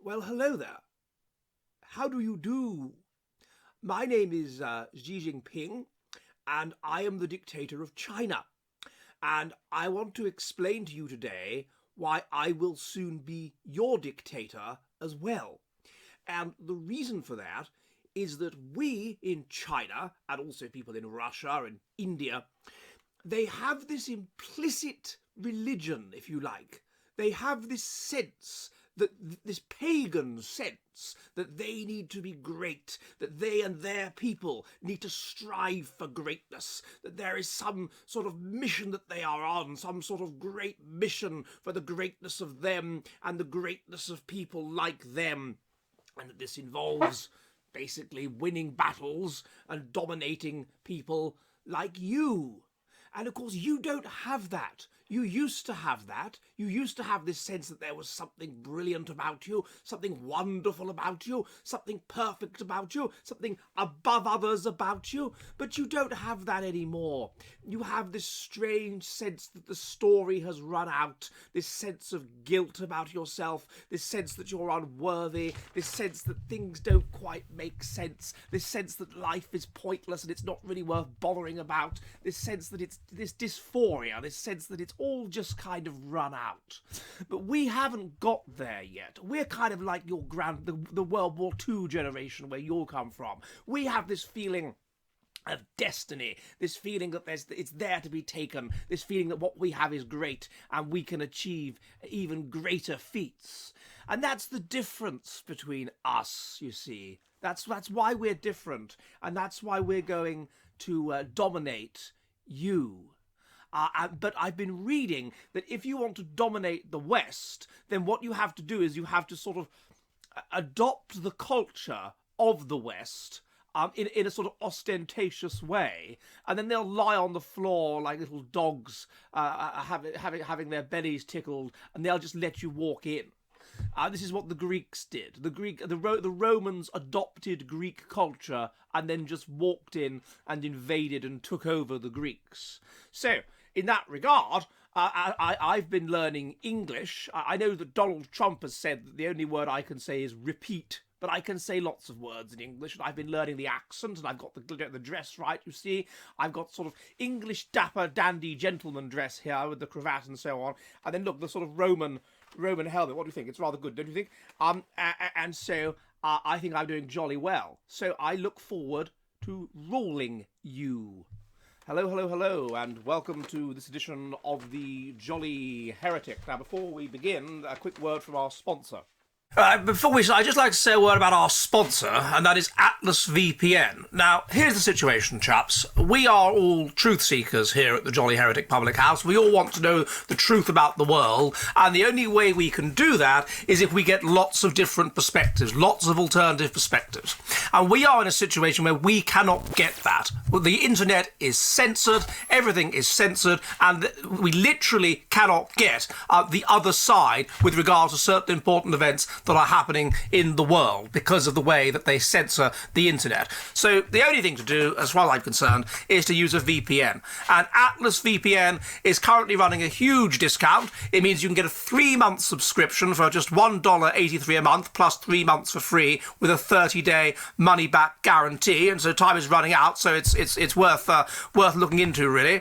Well, hello there. How do you do? My name is Xi Jinping, and I am the dictator of China. And I want to explain to you today why I will soon be your dictator as well. And the reason for that is that we in China, and also people in Russia and India, they have this implicit religion, if you like. They have this sense, this pagan sense, that they need to be great, that they and their people need to strive for greatness, that there is some sort of mission that they are on, some sort of great mission for the greatness of them and the greatness of people like them, and that this involves basically winning battles and dominating people like you. And of course, you don't have that. You used to have that. You used to have this sense that there was something brilliant about you, something wonderful about you, something perfect about you, something above others about you. But you don't have that anymore. You have this strange sense that the story has run out, this sense of guilt about yourself, this sense that you're unworthy, this sense that things don't quite make sense, this sense that life is pointless and it's not really worth bothering about, this sense that it's this dysphoria, this sense that it's all just kind of run out. But we haven't got there yet. We're kind of like your the World War II generation where you come from. We have this feeling of destiny, this feeling that it's there to be taken, this feeling that what we have is great and we can achieve even greater feats. And that's the difference between us, you see. That's why we're different, and that's why we're going to dominate you. But I've been reading that if you want to dominate the West, then what you have to do is you have to sort of adopt the culture of the West in a sort of ostentatious way, and then they'll lie on the floor like little dogs having their bellies tickled, and they'll just let you walk in. This is what the Greeks did. The Romans adopted Greek culture and then just walked in and invaded and took over the Greeks. So, in that regard, I've been learning English. I know that Donald Trump has said that the only word I can say is repeat, but I can say lots of words in English, and I've been learning the accent, and I've got the dress right, you see. I've got sort of English dapper dandy gentleman dress here with the cravat and so on. And then look, the sort of Roman helmet. What do you think? It's rather good, don't you think? And so I think I'm doing jolly well. So I look forward to ruling you. Hello, and welcome to this edition of the Jolly Heretic. Now, before we begin, a quick word from our sponsor. I'd just like to say a word about our sponsor, and that is Atlas VPN. Now, here's the situation, chaps. We are all truth seekers here at the Jolly Heretic Public House. We all want to know the truth about the world, and the only way we can do that is if we get lots of different perspectives, lots of alternative perspectives. And we are in a situation where we cannot get that. The internet is censored, everything is censored, and we literally cannot get the other side with regard to certain important events that are happening in the world because of the way that they censor the internet. So the only thing to do, as far as I'm concerned, is to use a VPN. And Atlas VPN is currently running a huge discount. It means you can get a 3-month subscription for just $1.83 a month, plus 3 months for free, with a 30-day money-back guarantee. And so time is running out, so it's worth looking into, really.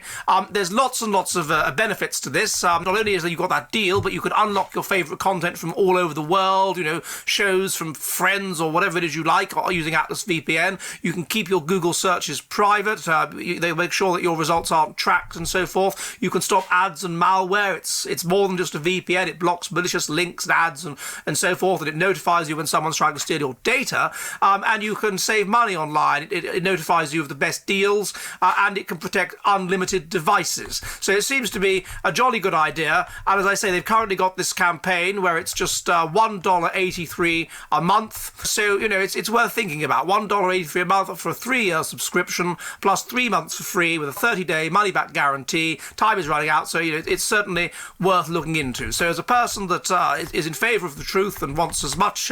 There's lots and lots of benefits to this. Not only is that you've got that deal, but you can unlock your favourite content from all over the world. You know, shows from Friends or whatever it is you like, or using Atlas VPN. You can keep your Google searches private. They make sure that your results aren't tracked and so forth. You can stop ads and malware. It's more than just a VPN. It blocks malicious links and ads and so forth, and it notifies you when someone's trying to steal your data. And you can save money online. It notifies you of the best deals, and it can protect unlimited devices. So it seems to be a jolly good idea. And as I say, they've currently got this campaign where it's just $1.83 a month. So, you know, it's worth thinking about. $1.83 a month for a 3-year subscription, plus 3 months for free with a 30-day money-back guarantee. Time is running out, so, you know, it's certainly worth looking into. So as a person that is in favour of the truth and wants as much,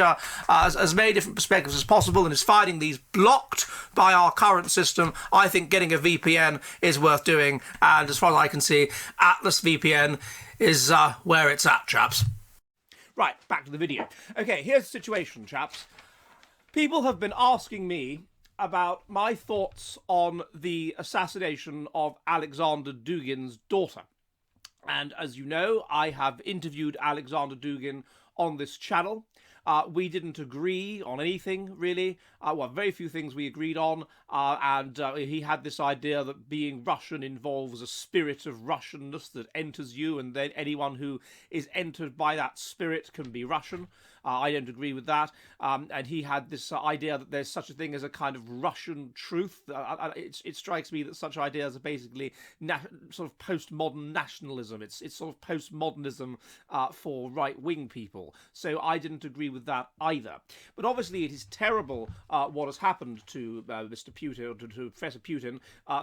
as many different perspectives as possible and is finding these blocked by our current system, I think getting a VPN is worth doing. And as far as I can see, Atlas VPN is where it's at, chaps. Right, back to the video. Okay, here's the situation, chaps. People have been asking me about my thoughts on the assassination of Alexander Dugin's daughter. And as you know, I have interviewed Alexander Dugin on this channel. We didn't agree on anything, really. Well, very few things we agreed on. And he had this idea that being Russian involves a spirit of Russianness that enters you, and then anyone who is entered by that spirit can be Russian. I don't agree with that. And he had this idea that there's such a thing as a kind of Russian truth. It strikes me that such ideas are basically sort of postmodern nationalism. It's sort of postmodernism for right-wing people. So I didn't agree with that either. But obviously it is terrible what has happened to Mr. Putin, to Professor Putin,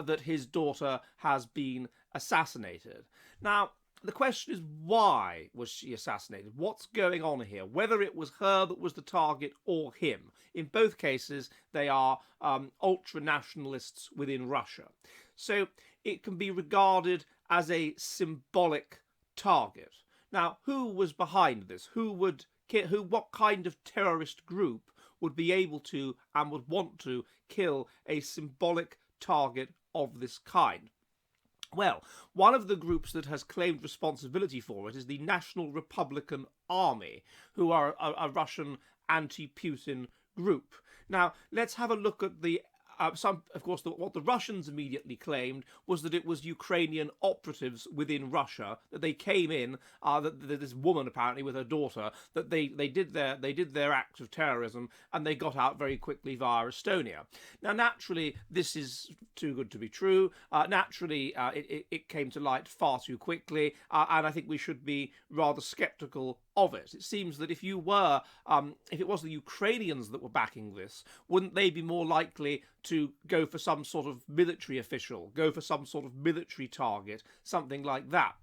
that his daughter has been assassinated. Now, the question is, why was she assassinated? What's going on here? Whether it was her that was the target or him. In both cases, they are ultra-nationalists within Russia. So it can be regarded as a symbolic target. Now, who was behind this? What kind of terrorist group would be able to and would want to kill a symbolic target of this kind? Well, one of the groups that has claimed responsibility for it is the National Republican Army, who are a Russian anti-Putin group. Now, let's have a look at what the Russians immediately claimed was that it was Ukrainian operatives within Russia, that they came in, that this woman apparently with her daughter, that they did their act of terrorism and they got out very quickly via Estonia. Now, naturally, this is too good to be true. Naturally, it came to light far too quickly, and I think we should be rather sceptical of it. It seems that if it was the Ukrainians that were backing this, wouldn't they be more likely to go for some sort of military official, go for some sort of military target, something like that?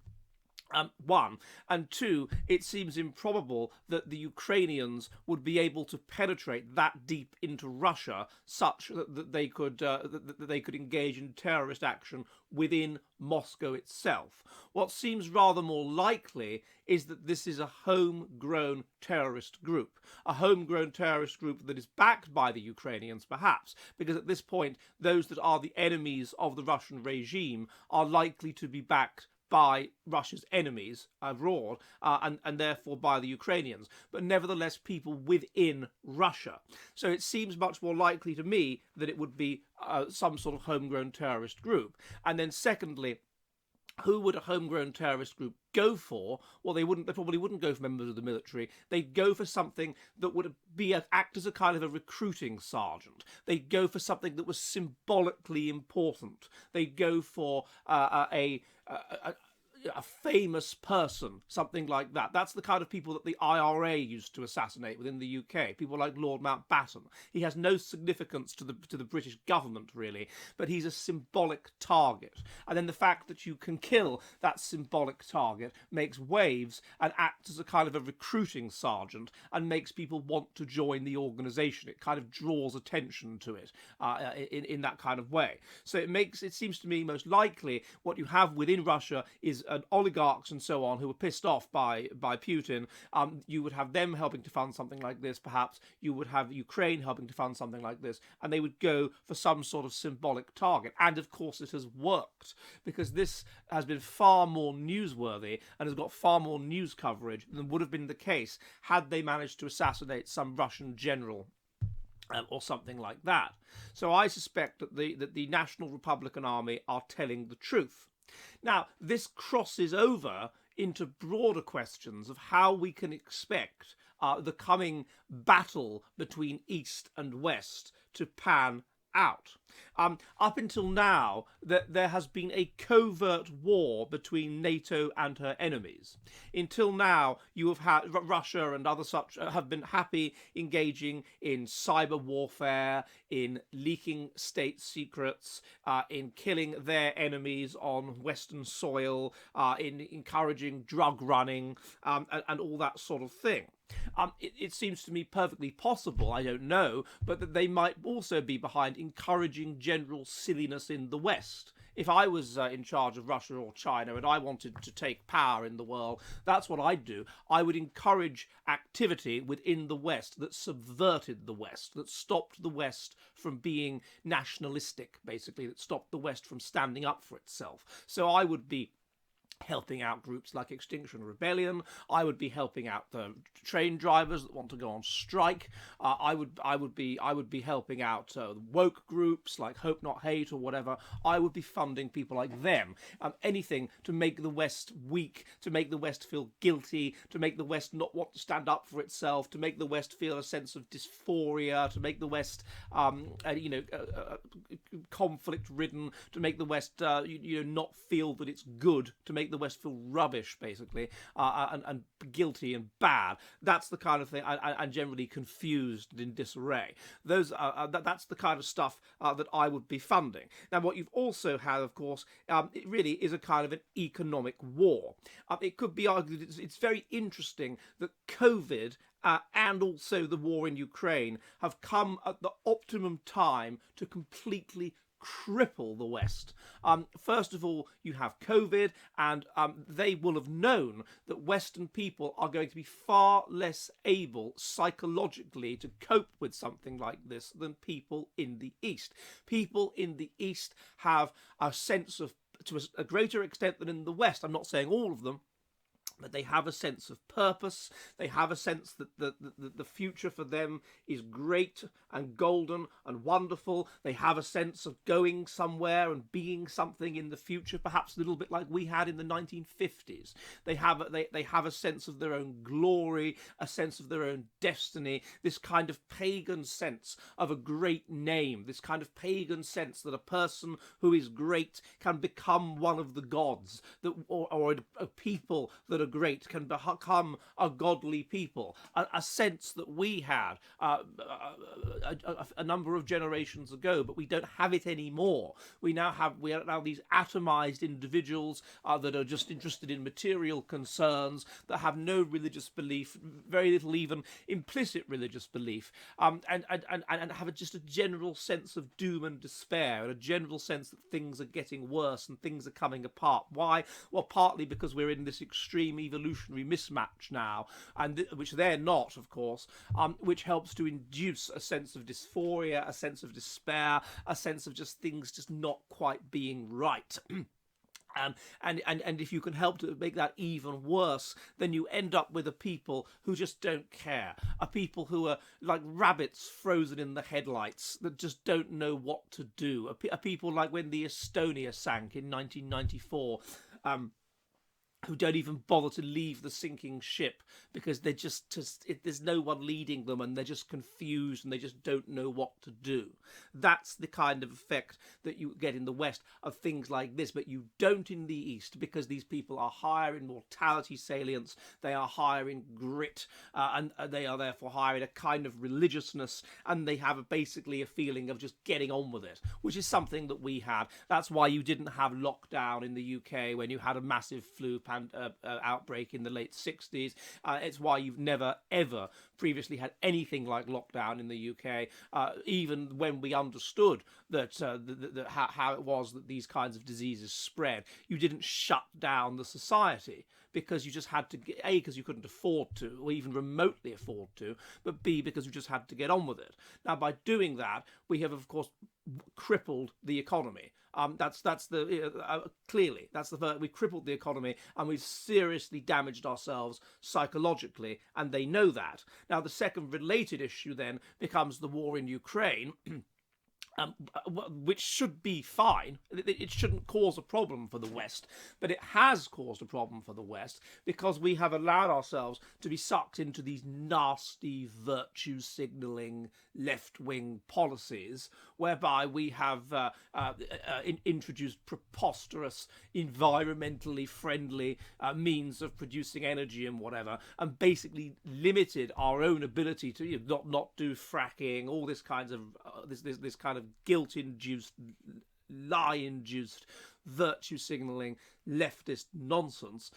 One. And two, it seems improbable that the Ukrainians would be able to penetrate that deep into Russia such that they could engage in terrorist action within Moscow itself. What seems rather more likely is that this is a homegrown terrorist group. A homegrown terrorist group that is backed by the Ukrainians, perhaps, because at this point, those that are the enemies of the Russian regime are likely to be backed by Russia's enemies abroad, and therefore by the Ukrainians, but nevertheless people within Russia. So it seems much more likely to me that it would be some sort of homegrown terrorist group. And then secondly, who would a homegrown terrorist group go for? Well, they probably wouldn't go for members of the military. They'd go for something that would act as a kind of a recruiting sergeant. They'd go for something that was symbolically important. They'd go for a famous person, something like that. That's the kind of people that the IRA used to assassinate within the UK. People like Lord Mountbatten. He has no significance to the British government, really, but he's a symbolic target. And then the fact that you can kill that symbolic target makes waves and acts as a kind of a recruiting sergeant and makes people want to join the organisation. It kind of draws attention to it in that kind of way. So it seems to me most likely what you have within Russia is oligarchs and so on who were pissed off by Putin. You would have them helping to fund something like this, perhaps. You would have Ukraine helping to fund something like this, and they would go for some sort of symbolic target. And of course it has worked, because this has been far more newsworthy and has got far more news coverage than would have been the case had they managed to assassinate some Russian general or something like that. So I suspect that the National Republican Army are telling the truth. Now, this crosses over into broader questions of how we can expect the coming battle between East and West to pan out. Up until now, there has been a covert war between NATO and her enemies. Until now, you have had Russia and other such have been happy engaging in cyber warfare, in leaking state secrets, in killing their enemies on Western soil, in encouraging drug running, and all that sort of thing. It seems to me perfectly possible, I don't know, but that they might also be behind encouraging general silliness in the West. if I was in charge of Russia or China and I wanted to take power in the world, that's what I'd do. I would encourage activity within the West that subverted the West, that stopped the West from being nationalistic, basically, that stopped the West from standing up for itself. So I would be helping out groups like Extinction Rebellion. I would be helping out the train drivers that want to go on strike. I would be helping out woke groups like Hope Not Hate or whatever. I would be funding people like them. Anything to make the West weak, to make the West feel guilty, to make the West not want to stand up for itself, to make the West feel a sense of dysphoria, to make the West, conflict-ridden, to make the West, not feel that it's good, to make the West feel rubbish, basically, and guilty and bad. That's the kind of thing, and generally confused and in disarray. That's the kind of stuff that I would be funding. Now, what you've also had, of course, it really is a kind of an economic war. It could be argued it's very interesting that COVID and also the war in Ukraine have come at the optimum time to completely cripple the West. First of all, you have COVID, and they will have known that Western people are going to be far less able psychologically to cope with something like this than people in the East. People in the East have a sense of, to a greater extent than in the West, I'm not saying all of them, but they have a sense of purpose. They have a sense that the future for them is great and golden and wonderful. They have a sense of going somewhere and being something in the future, perhaps a little bit like we had in the 1950s. They have a sense of their own glory, a sense of their own destiny, this kind of pagan sense of a great name, this kind of pagan sense that a person who is great can become one of the gods, that or a people that are great can become a godly people, a sense that we had a number of generations ago, but we don't have it anymore. We are now these atomized individuals that are just interested in material concerns, that have no religious belief, very little even implicit religious belief, and have just a general sense of doom and despair, and a general sense that things are getting worse and things are coming apart. Why? Well, partly because we're in this extreme evolutionary mismatch now, and which they're not, of course, which helps to induce a sense of dysphoria, a sense of despair, a sense of just things just not quite being right. And if you can help to make that even worse, then you end up with a people who just don't care, a people who are like rabbits frozen in the headlights that just don't know what to do, a people like when the Estonia sank in 1994, who don't even bother to leave the sinking ship because they're there's no one leading them, and they're just confused and they just don't know what to do. That's the kind of effect that you get in the West of things like this, but you don't in the East, because these people are higher in mortality salience, they are higher in grit, and they are therefore higher in a kind of religiousness, and they have basically a feeling of just getting on with it, which is something that we had. That's why you didn't have lockdown in the UK when you had a massive flu outbreak in the late 60s. It's why you've never, ever previously had anything like lockdown in the UK, even when we understood that how it was that these kinds of diseases spread. You didn't shut down the society because you just had to, A, because you couldn't afford to, or even remotely afford to, but B, because you just had to get on with it. Now, by doing that, we have, of course, crippled the economy. Clearly that's the first. We've crippled the economy, and we've seriously damaged ourselves psychologically, and they know that. Now, the second related issue then becomes the war in Ukraine. Which should be fine. It shouldn't cause a problem for the West, but it has caused a problem for the West because we have allowed ourselves to be sucked into these nasty virtue signalling left-wing policies whereby we have introduced preposterous, environmentally friendly means of producing energy and whatever, and basically limited our own ability to not do fracking, all this kinds of this kind of guilt-induced, lie-induced, virtue signalling, leftist nonsense.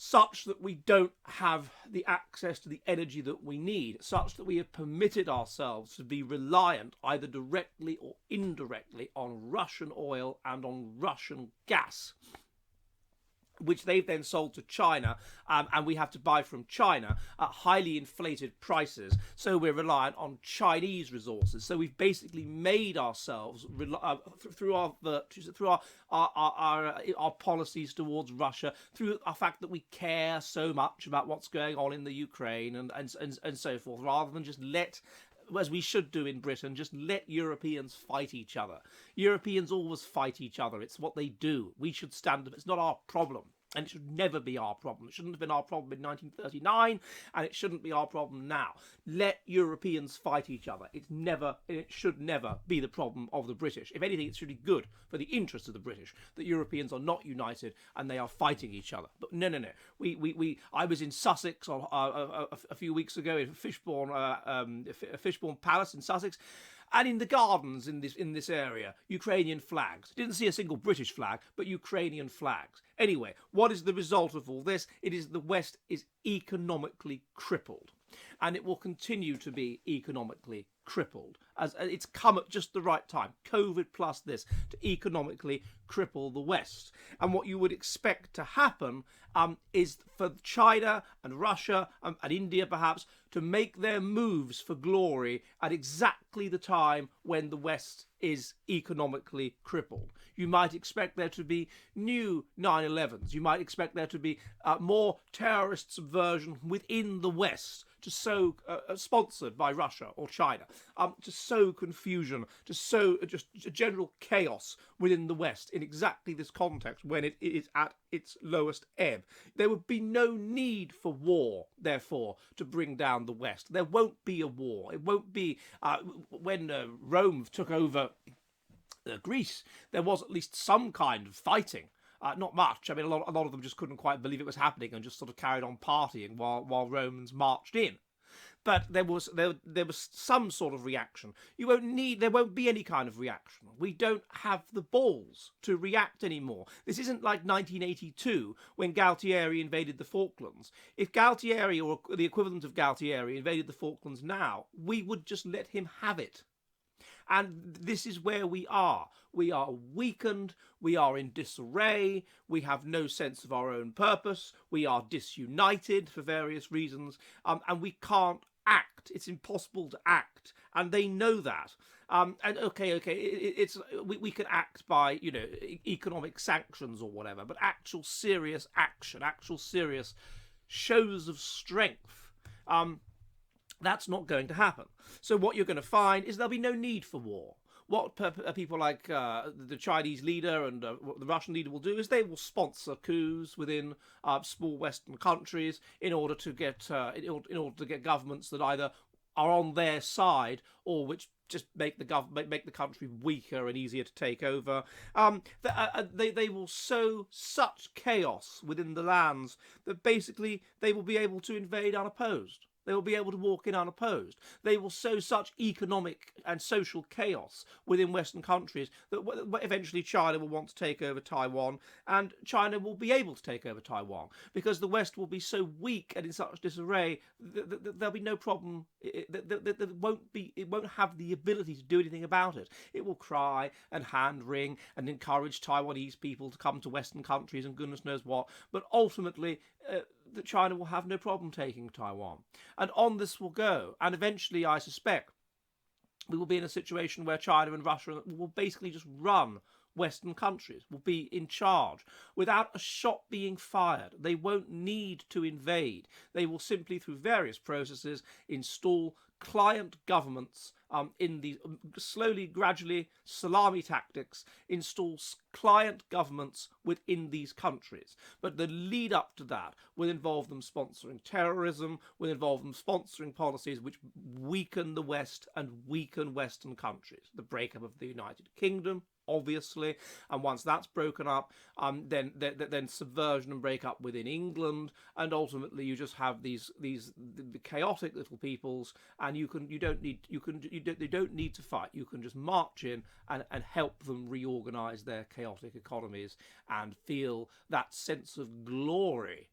such that we don't have the access to the energy that we need, such that we have permitted ourselves to be reliant either directly or indirectly on Russian oil and on Russian gas, which they've then sold to China, and we have to buy from China at highly inflated prices. So we're reliant on Chinese resources. So we've basically made ourselves through our virtues, through our policies towards Russia, through our fact that we care so much about what's going on in the Ukraine and so forth, rather than just let, as we should do in Britain, just let Europeans fight each other. Europeans always fight each other. It's what they do. We should stand up. It's not our problem. And it should never be our problem. It shouldn't have been our problem in 1939, and it shouldn't be our problem now. Let Europeans fight each other. It should never be the problem of the British. If anything, it's really good for the interests of the British that Europeans are not united and they are fighting each other. But no. I was in Sussex a few weeks ago in Fishbourne Palace in Sussex. And in the gardens in this area, Ukrainian flags. Didn't see a single British flag, but Ukrainian flags. Anyway, what is the result of all this? It is the West is economically crippled. And it will continue to be economically crippled, as it's come at just the right time, COVID plus this, to economically cripple the West. And what you would expect to happen is for China and Russia and India perhaps to make their moves for glory at exactly the time when the West is economically crippled. You might expect there to be new 9/11s. You might expect there to be more terrorist subversion within the West, to sow, sponsored by Russia or China, to sow confusion, to sow just general chaos within the West in exactly this context when it is at its lowest ebb. There would be no need for war, therefore, to bring down the West. There won't be a war. It won't be when Rome took over Greece, there was at least some kind of fighting. Not much. I mean, a lot of them just couldn't quite believe it was happening and just sort of carried on partying while Romans marched in. But there was some sort of reaction. There won't be any kind of reaction. We don't have the balls to react anymore. This isn't like 1982 when Galtieri invaded the Falklands. If Galtieri, or the equivalent of Galtieri, invaded the Falklands now, we would just let him have it. And this is where we are. We are weakened, we are in disarray, we have no sense of our own purpose, we are disunited for various reasons, and we can't act. It's impossible to act, and they know that. We can act by, economic sanctions or whatever, but actual serious action, actual serious shows of strength, that's not going to happen. So what you're going to find is there'll be no need for war. What people like the Chinese leader and what the Russian leader will do is they will sponsor coups within small Western countries in order to get governments that either are on their side or which just make the country weaker and easier to take over. They will sow such chaos within the lands that basically they will be able to invade unopposed. They will be able to walk in unopposed. They will sow such economic and social chaos within Western countries that eventually China will want to take over Taiwan, and China will be able to take over Taiwan because the West will be so weak and in such disarray that there'll be no problem. It won't have the ability to do anything about it. It will cry and hand wring and encourage Taiwanese people to come to Western countries and goodness knows what. But ultimately, that China will have no problem taking Taiwan. And on this will go. And eventually, I suspect, we will be in a situation where China and Russia will basically just run Western countries, will be in charge without a shot being fired. They won't need to invade. They will simply, through various processes, install client governments in the slowly, gradually, salami tactics, installs client governments within these countries. But the lead up to that will involve them sponsoring terrorism, will involve them sponsoring policies which weaken the West and weaken Western countries. The breakup of the United Kingdom, obviously, and once that's broken up, then subversion and breakup within England, and ultimately you just have these chaotic little peoples, and they don't need to fight. You can just march in and help them reorganize their chaotic economies and feel that sense of glory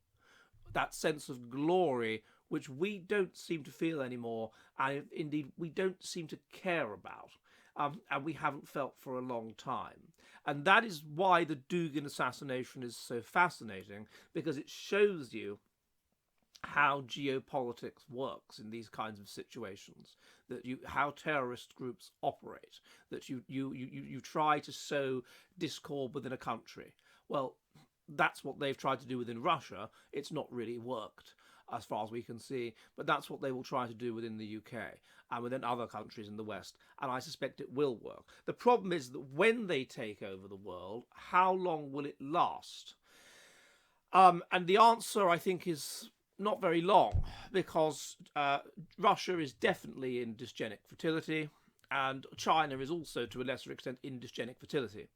that sense of glory which we don't seem to feel anymore, and indeed we don't seem to care about, and we haven't felt for a long time. And that is why the Dugin assassination is so fascinating, because it shows you how geopolitics works in these kinds of situations, that how terrorist groups operate, that you try to sow discord within a country. Well, that's what they've tried to do within Russia. It's not really worked, as far as we can see, but that's what they will try to do within the UK and within other countries in the West, and I suspect it will work. The problem is that when they take over the world, how long will it last? And the answer, I think, is not very long, because Russia is definitely in dysgenic fertility, and China is also, to a lesser extent, in dysgenic fertility.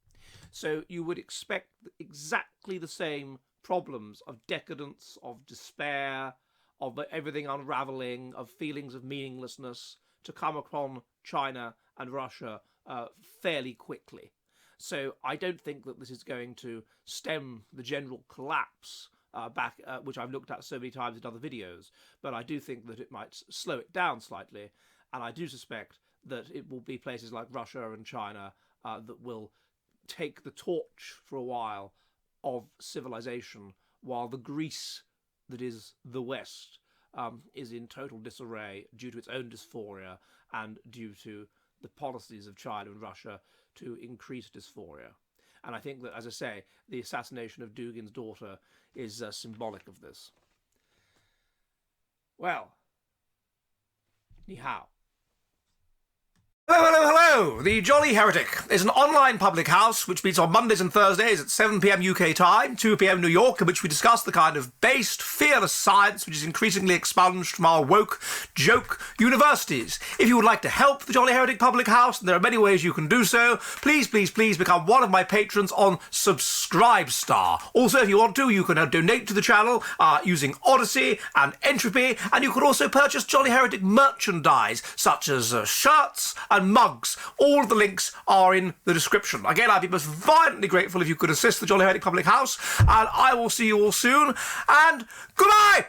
So you would expect exactly the same problems of decadence, of despair, of everything unraveling, of feelings of meaninglessness to come upon China and Russia fairly quickly. So I don't think that this is going to stem the general collapse which I've looked at so many times in other videos, but I do think that it might slow it down slightly, and I do suspect that it will be places like Russia and China that will take the torch for a while of civilization, while the Greece that is the West is in total disarray due to its own dysphoria and due to the policies of China and Russia to increase dysphoria. And I think that, as I say, the assassination of Dugin's daughter is symbolic of this. Well, ni hao. Hello, hello, hello! The Jolly Heretic is an online public house which meets on Mondays and Thursdays at 7 p.m. UK time, 2 p.m. New York, in which we discuss the kind of based, fearless science which is increasingly expunged from our woke, joke universities. If you would like to help the Jolly Heretic public house, and there are many ways you can do so, please, please, please become one of my patrons on Subscribestar. Also, if you want to, you can donate to the channel using Odysee and Entropy, and you can also purchase Jolly Heretic merchandise, such as shirts and mugs. All of the links are in the description. Again, I'd be most violently grateful if you could assist the Jolly Heretic Public House, and I will see you all soon, and goodbye!